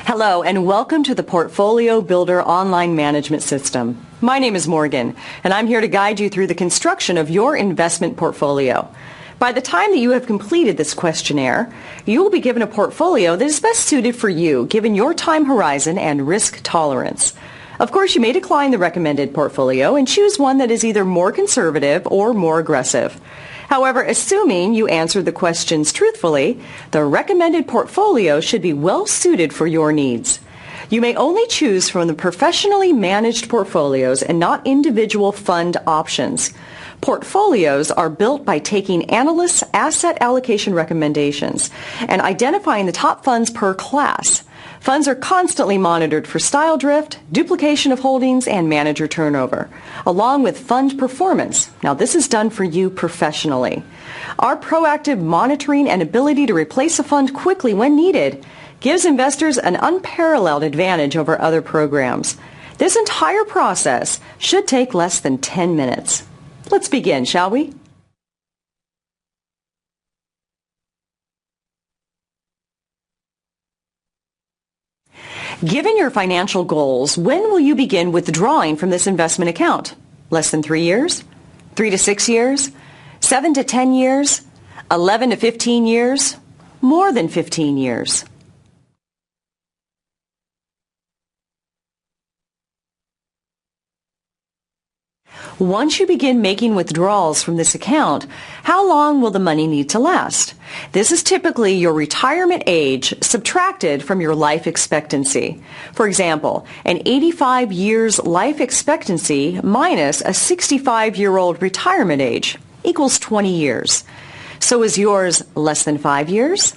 Hello and welcome to the Portfolio Builder online management system. My name is Morgan and I'm here to guide you through the construction of your investment portfolio. By the time that you have completed this questionnaire, you will be given a portfolio that is best suited for you given your time horizon and risk tolerance. Of course, you may decline the recommended portfolio and choose one that is either more conservative or more aggressive. However, assuming you answered the questions truthfully, the recommended portfolio should be well suited for your needs. You may only choose from the professionally managed portfolios and not individual fund options. Portfolios are built by taking analysts' asset allocation recommendations and identifying the top funds per class. Funds are constantly monitored for style drift, duplication of holdings, and manager turnover, along with fund performance. Now, this is done for you professionally. Our proactive monitoring and ability to replace a fund quickly when needed gives investors an unparalleled advantage over other programs. This entire process should take less than 10 minutes. Let's begin, shall we? Given your financial goals, when will you begin withdrawing from this investment account? Less than 3 years? 3 to 6 years? 7 to 10 years? 11 to 15 years? More than 15 years? Once you begin making withdrawals from this account, how long will the money need to last? This is typically your retirement age subtracted from your life expectancy. For example, an 85 years life expectancy minus a 65-year-old retirement age equals 20 years. So is yours less than 5 years?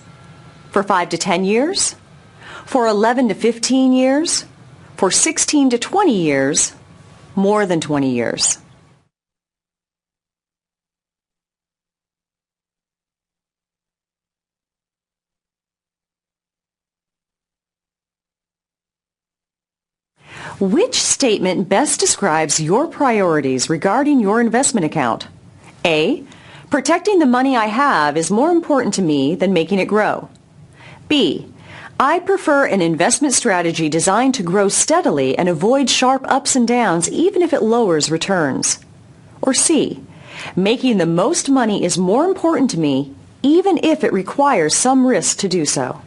For 5 to 10 years? For 11 to 15 years? For 16 to 20 years? More than 20 years? Which statement best describes your priorities regarding your investment account? A. Protecting the money I have is more important to me than making it grow. B. I prefer an investment strategy designed to grow steadily and avoid sharp ups and downs even if it lowers returns. Or C. Making the most money is more important to me even if it requires some risk to do so.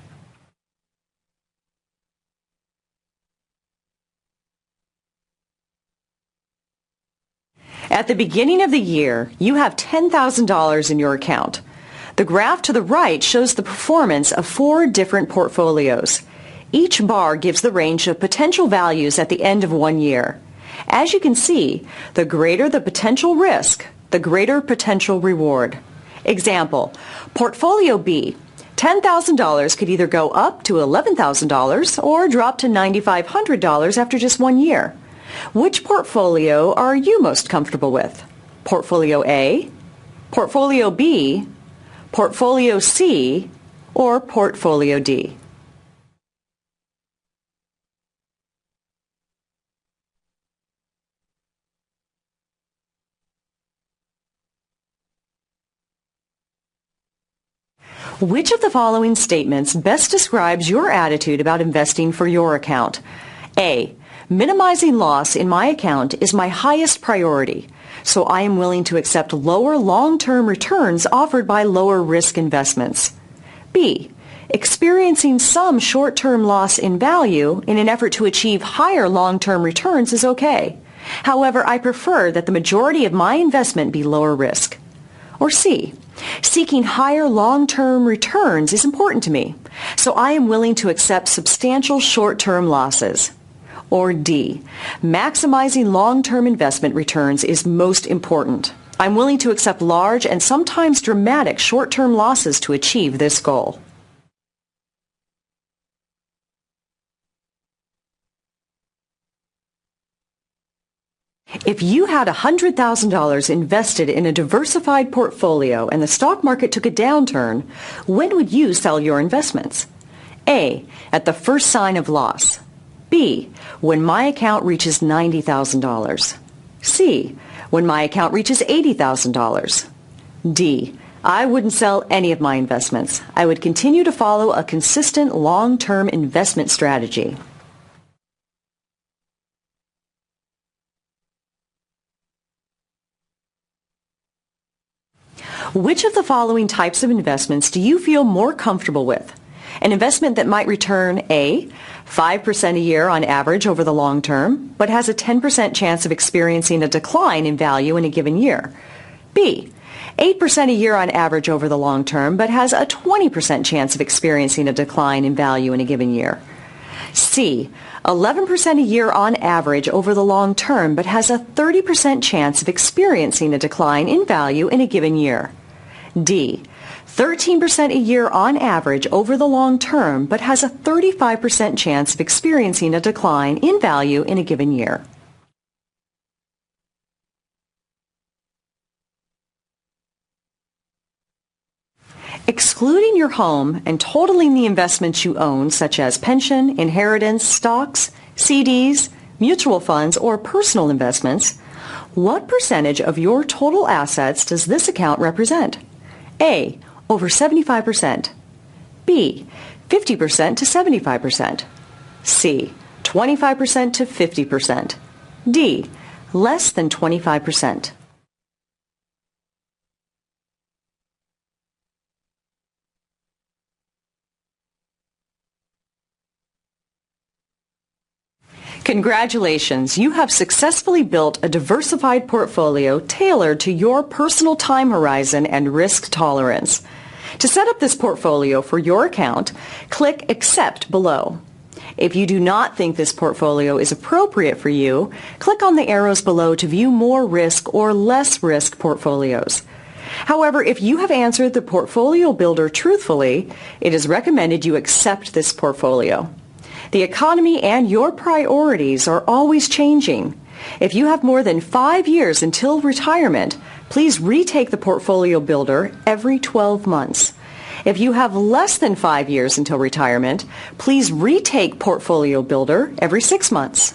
At the beginning of the year, you have $10,000 in your account. The graph to the right shows the performance of 4 different portfolios. Each bar gives the range of potential values at the end of 1 year. As you can see, the greater the potential risk, the greater potential reward. Example, Portfolio B, $10,000 could either go up to $11,000 or drop to $9,500 after just 1 year. Which portfolio are you most comfortable with? Portfolio A, Portfolio B, Portfolio C, or Portfolio D? Which of the following statements best describes your attitude about investing for your account? A. Minimizing loss in my account is my highest priority, so I am willing to accept lower long-term returns offered by lower risk investments. B. Experiencing some short-term loss in value in an effort to achieve higher long-term returns is okay. However, I prefer that the majority of my investment be lower risk. Or C. Seeking higher long-term returns is important to me, so I am willing to accept substantial short-term losses. Or D. Maximizing long-term investment returns is most important. I'm willing to accept large and sometimes dramatic short-term losses to achieve this goal. If you had $100,000 invested in a diversified portfolio and the stock market took a downturn, when would you sell your investments? A. At the first sign of loss. B. When my account reaches $90,000. C. When my account reaches $80,000. D. I wouldn't sell any of my investments. I would continue to follow a consistent long-term investment strategy. Which of the following types of investments do you feel more comfortable with? An investment that might return A, 5% a year on average over the long term, but has a 10% chance of experiencing a decline in value in a given year. B, 8% a year on average over the long term, but has a 20% chance of experiencing a decline in value in a given year. C, 11% a year on average over the long term, but has a 30% chance of experiencing a decline in value in a given year. D, 13% a year on average over the long term, but has a 35% chance of experiencing a decline in value in a given year. Excluding your home and totaling the investments you own, such as pension, inheritance, stocks, CDs, mutual funds, or personal investments, what percentage of your total assets does this account represent? A, over 75%. B, 50% to 75%. C, 25% to 50%. D, less than 25%. Congratulations, you have successfully built a diversified portfolio tailored to your personal time horizon and risk tolerance. To set up this portfolio for your account, click Accept below. If you do not think this portfolio is appropriate for you, click on the arrows below to view more risk or less risk portfolios. However, if you have answered the portfolio builder truthfully, it is recommended you accept this portfolio. The economy and your priorities are always changing. If you have more than 5 years until retirement, please retake the portfolio builder every 12 months. If you have less than 5 years until retirement, please retake portfolio builder every 6 months.